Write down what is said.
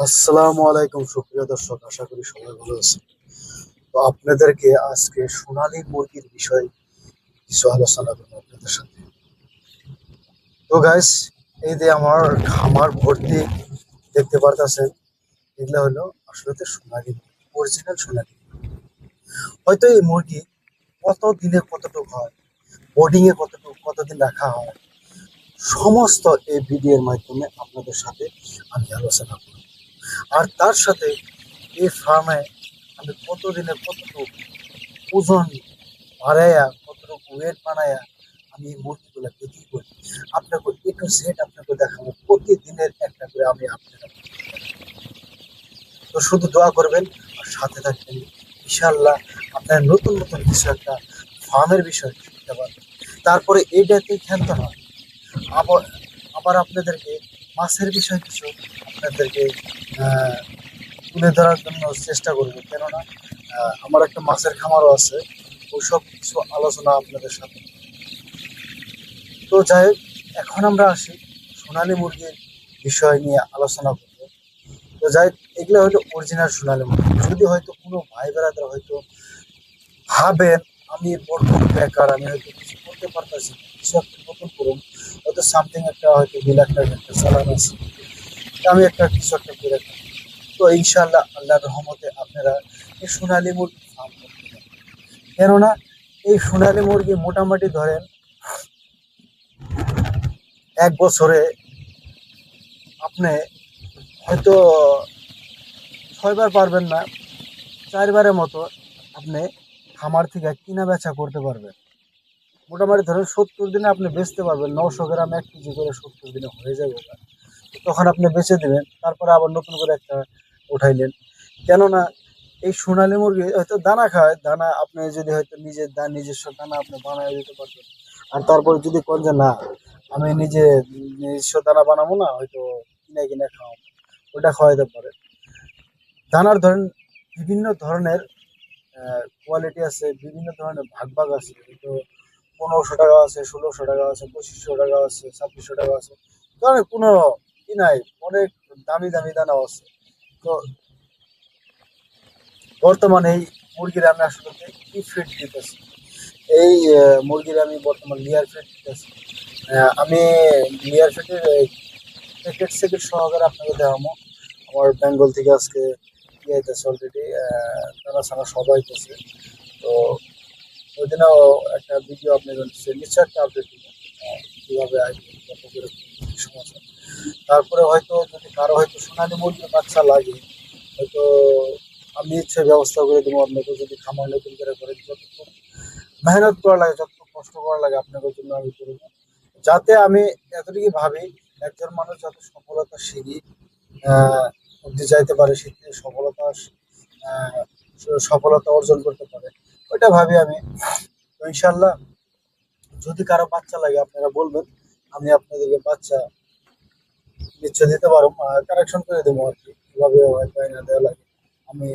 আসসালামু আলাইকুম সুপ্রিয় দর্শক, আশা করি সবাই ভালো আছে। তো আপনাদেরকে আজকে সোনালী মুরগির বিষয়ে কিছু আলোচনা করবো আপনাদের সাথে। তো গাইস, এই যে আমার খামার ভর্তি দেখতে পারতেছেন, এগুলা হলো আসলে তো সোনালী অরিজিনাল সোনালী। হয়তো এই মুরগি কত দিনে কতটুকু হয়, বোর্ডিং এ কতটুকু কতদিন রাখা হয়, সমস্ত এই ভিডিওর মাধ্যমে আপনাদের সাথে আমি আলোচনা করব। আর তার সাথে এই ফার্মে আমি কতদিনে কতটুকু ওজন বাড়াইয়া, কতটুকু ওয়েট বানাইয়া আমি এই মুরগিগুলো বিক্রি করি, আপনাকে এ টু জেড আপনাকে দেখাবো। প্রতিদিনের একটা করে আমি আপনাকে, তো শুধু দোয়া করবেন আর সাথে থাকবেন। ইনশাল্লাহ আপনার নতুন নতুন কিছু একটা ফার্মের বিষয় শিখতে পারবেন। তারপরে এইটাতেই খেলতে হয়। আবার আবার আপনাদেরকে মাছের বিষয় কিছু আপনাদেরকে আহ, তুলে ধরার জন্য চেষ্টা করবো, কেননা আমার একটা মাছের খামারও আছে। ওইসব কিছু আলোচনা আপনাদের সাথে। তো যাই হোক, এখন আমরা আসি সোনালী মুরগির বিষয় নিয়ে আলোচনা করবো। তো যাই হোক, এগুলো হলো অরিজিনাল সোনালী মুরগি। যদি হয়তো কোনো ভাই বেড়াদার হয়তো ভাবেন আমি বর্তমান বেকার, আমি হয়তো কিছু করতে পারতেছি না, কিছু একটা নতুন করুন, হয়তো সামথিং একটা হয়তো 2 লাখ টাকা একটা চালান আছে, তা আমি একটা কিছু একটা করে থাকি। তো ইনশাল্লাহ আল্লাহর রহমতে আপনারা এই সোনালী মুরগি ফার্ম করতে পারেন। কেননা এই সোনালী মুরগি মোটামুটি ধরেন 1 বছরে আপনি হয়তো 6 বার পারবেন না, 4 বারের মতো আপনি খামার থেকে কিনা বেচা করতে পারবেন। মোটামুটি ধরেন 70 দিনে আপনি বেচতে পারবেন। 900 গ্রাম 1 কেজি করে 70 দিনে হয়ে যাবে ওটা। তো তখন আপনি বেচে দিবেন, তারপরে আবার নতুন করে একটা উঠাইলেন। কেননা এই সোনালী মুরগি হয়তো দানা খায়, দানা আপনি যদি হয়তো নিজের নিজস্ব দানা আপনি বানায় দিতে পারবেন। আর তারপরে যদি কোন যে না, আমি নিজস্ব দানা বানাবো না, হয়তো কিনে কিনে খাওয়াবো, ওটা খাওয়াইতে পারে। দানার ধরেন বিভিন্ন ধরনের কোয়ালিটি আছে, বিভিন্ন ধরনের ভাগ ভাগ আছে। তো 1500 টাকা আছে, 1600 টাকা আছে, 2500 টাকা আছে, 2600 টাকা আছে। ধরেন কোনো ই নাই, অনেক দামি দামি দানাও আছে। তো বর্তমানে এই মুরগির আমি আসলে কি ফিড দিতেছি, এই মুরগির আমি বর্তমান লেয়ার ফিড দিতেছি। আমি লেয়ার ফিডের প্যাকেট সেকেট সহকারে আপনাকে দেখাবো। আমার বেঙ্গল থেকে আজকে ইয়ে আইতেছে অলরেডি, তারা ছাড়া সবাই আইতেছে। তো ওই দিনও একটা ভিডিও আপনাদের নিশ্চয় একটা আপডেট দিব, কীভাবে আসবে, কত করে কি সমস্যা। তারপরে হয়তো যদি কারো হয়তো সোনালী মুরগির বাচ্চা লাগে, হয়তো আমি ইচ্ছে ব্যবস্থা করে দেবো আপনাকে। যদি খামার নতুন করে করেন, যতটুকু মেহনত করা লাগে, যতটুকু কষ্ট করা লাগে আপনাদের জন্য আমি করবো। যাতে আমি এতটুকু ভাবি, একজন মানুষ যত সফলতা সিঁড়ি অব্দি যাইতে পারে, সেটি আহ, সফলতা অর্জন করতে পারে, ওইটা ভাবি আমি। তো ইনশাল্লাহ যদি কারো বাচ্চা লাগে আপনারা বলবেন, আমি আপনাদেরকে বাচ্চা নিশ্চয় দিতে পারবো, কারেকশন করে দেবো আর কি, কিভাবে হয় না দেওয়া লাগে আমি